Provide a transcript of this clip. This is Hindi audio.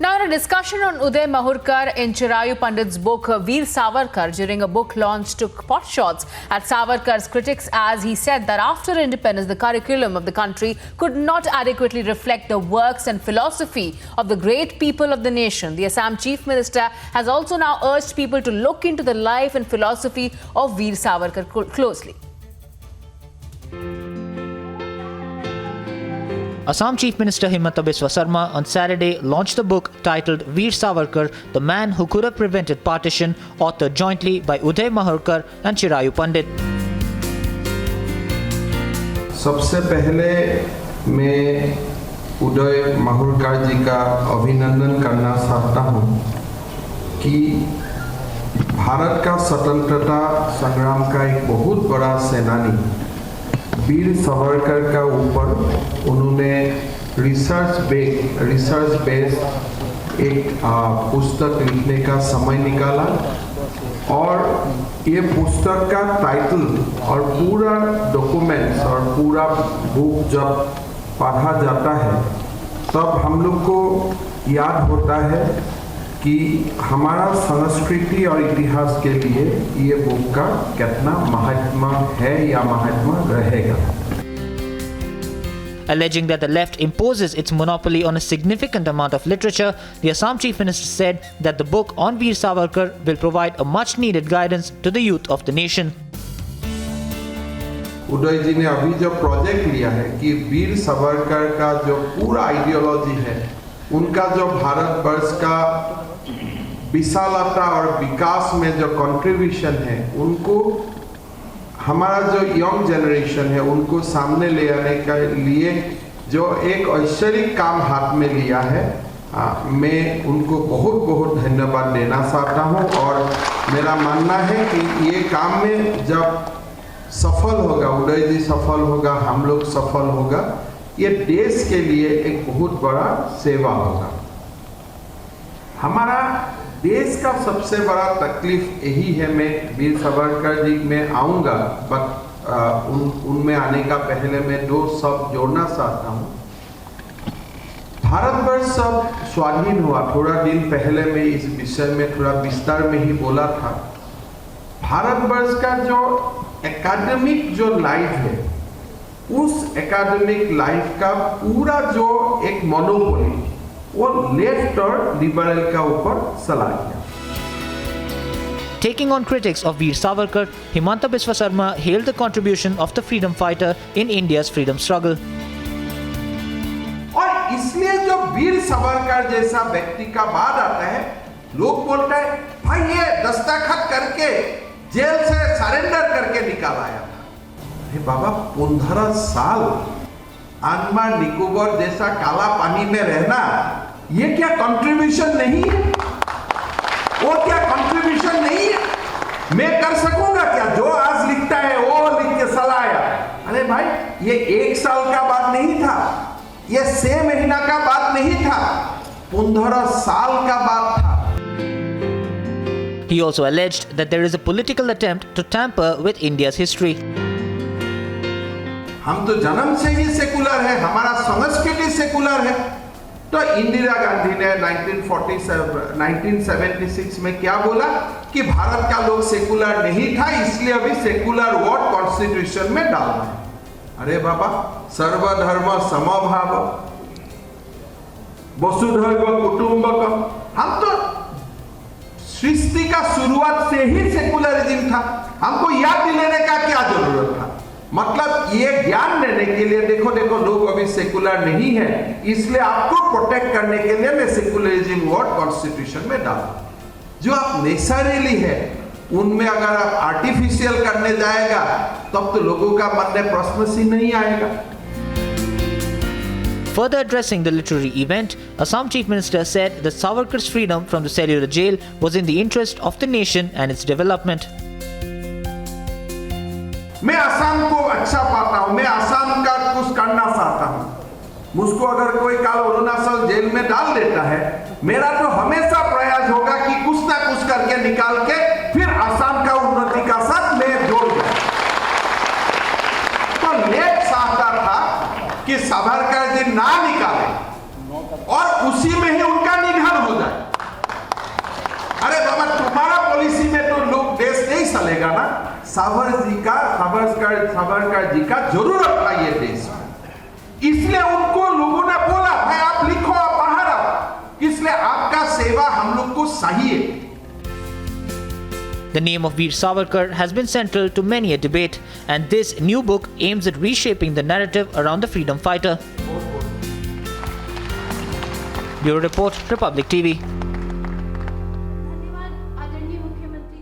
Now, in a discussion on Uday Mahurkar in Chirayu Pandit's book Veer Savarkar during a book launch took potshots at Savarkar's critics as he said that after independence, the curriculum of the country could not adequately reflect the works and philosophy of the great people of the nation. The Assam Chief Minister has also now urged people to look into the life and philosophy of Veer Savarkar closely. Assam Chief Minister Himanta Biswa Sarma on Saturday launched the book titled Veer Savarkar, The Man Who Could Have Prevented Partition, authored jointly by Uday Mahurkar and Chirayu Pandit. सबसे पहले मैं उदय माहुरकर जी का अभिनंदन करना चाहता हूँ कि भारत का स्वतंत्रता संग्राम का एक बहुत बड़ा सेनानी वीर सावरकर का ऊपर उन्होंने रिसर्च बेस्ड एक पुस्तक लिखने का समय निकाला और ये पुस्तक का टाइटल और पूरा डॉक्यूमेंट्स और पूरा बुक जब पढ़ा जाता है तब हम लोग को याद होता है कि हमारा संस्कृति और इतिहास के लिए ये बुक का कितना महत्व है या महत्व रहेगा. Alleging that the left imposes its monopoly on a significant amount of literature, the Assam Chief Minister said that the book on Veer Savarkar will provide a much-needed guidance to the youth of the nation. उदय जी ने अभी जो प्रोजेक्ट लिया है कि वीर सावरकर का जो पूरा आइडियोलॉजी है, उनका जो भारतवर्ष का विशालता और विकास में जो कंट्रीब्यूशन है, उनको हमारा जो यंग जनरेशन है उनको सामने ले आने के लिए जो एक ऐश्वरिक काम हाथ में लिया है, मैं उनको बहुत बहुत धन्यवाद देना चाहता हूं. और मेरा मानना है कि ये काम में जब सफल होगा, उदय जी सफल होगा, हम लोग सफल होगा, ये देश के लिए एक बहुत बड़ा सेवा होगा. हमारा देश का सबसे बड़ा तकलीफ यही है. मैं वीर सावरकर जी में आऊँगा, बट उनमें आने का पहले मैं दो शब्द जोड़ना चाहता हूँ. भारतवर्ष सब स्वाधीन हुआ, थोड़ा दिन पहले मैं इस विषय में थोड़ा विस्तार में ही बोला था. भारतवर्ष का जो एकेडमिक जो लाइफ है, उस एकेडमिक लाइफ का पूरा जो एक मोनोपोली वो लेफ्ट और लिबरल का ऊपर चला गया. Taking on critics of Veer Savarkar, Himanta Biswa Sarma hailed the contribution of the freedom fighter in India's freedom struggle. और इसलिए जो वीर सावरकर जैसा व्यक्ति का बाद आता है, लोग बोलते हैं भाई ये दस्तखत करके जेल से सरेंडर करके निकाल आया था. अरे बाबा, 15 साल अंडमान निकोबार जैसा काला पानी में रहना, ये क्या कंट्रीब्यूशन नहीं है? वो क्या कंट्रीब्यूशन नहीं है? मैं कर सकूंगा क्या? जो आज लिखता है वो लिख के सलाया. अरे भाई, ये 1 साल का बात नहीं था, ये 6 महीना का बात नहीं था, 15 साल का बात था. He also alleged that there is a political attempt to tamper with India's history. हम तो जन्म से ही सेकुलर है, हमारा संस्कृति सेकुलर है. तो इंदिरा गांधी ने 1976 में क्या बोला कि भारत का लोग सेकुलर नहीं था, इसलिए अभी सेकुलर वर्ड कॉन्स्टिट्यूशन में डालना है. अरे बाबा, सर्वधर्म समभाव, वसुधैव कुटुंबकम, हम तो सृष्टि का शुरुआत से ही सेकुलरिज्म था. हमको याद दिलाने का क्या जरूरत था? मतलब ये ज्ञान देने के लिए देखो लोग अभी सेकुलर नहीं है, इसलिए आपको प्रोटेक्ट करने के लिए मैं सेकुलरिज्म वर्ड कॉन्स्टिट्यूशन में डालूं. जो आप नेचुरली है उनमें अगर आप आर्टिफिशियल करने जाएगा तब तो लोगों का मन में प्रश्न ही नहीं आएगा. Further addressing the literary event, Assam Chief Minister said that Savarkar's freedom from the cellular jail was in the interest of the nation and its development. मैं असम को अच्छा पाता हूं, मैं असम का कुछ करना चाहता हूं. मुझको अगर कोई काल अरुणाचल जेल में डाल देता है, मेरा तो हमेशा प्रयास होगा कि कुछ ना कुछ करके निकाल के फिर असम का उन्नति का साथ मैं जोड़ दूं. तो लेफ्ट चाहता था कि सावरकर जी ना निकाले और उसी में ही उनका निधन सावरकर जी का जरूरत था ये देश में, इसलिए उनको लोगों ने बोला भाई आप लिखो, आप बाहर आओ, इसलिए आपका सेवा हम लोग को चाहिए। The name of Veer Savarkar has been central to many a debate, and this new book aims at reshaping the narrative around the freedom fighter. Bureau Report, Republic TV.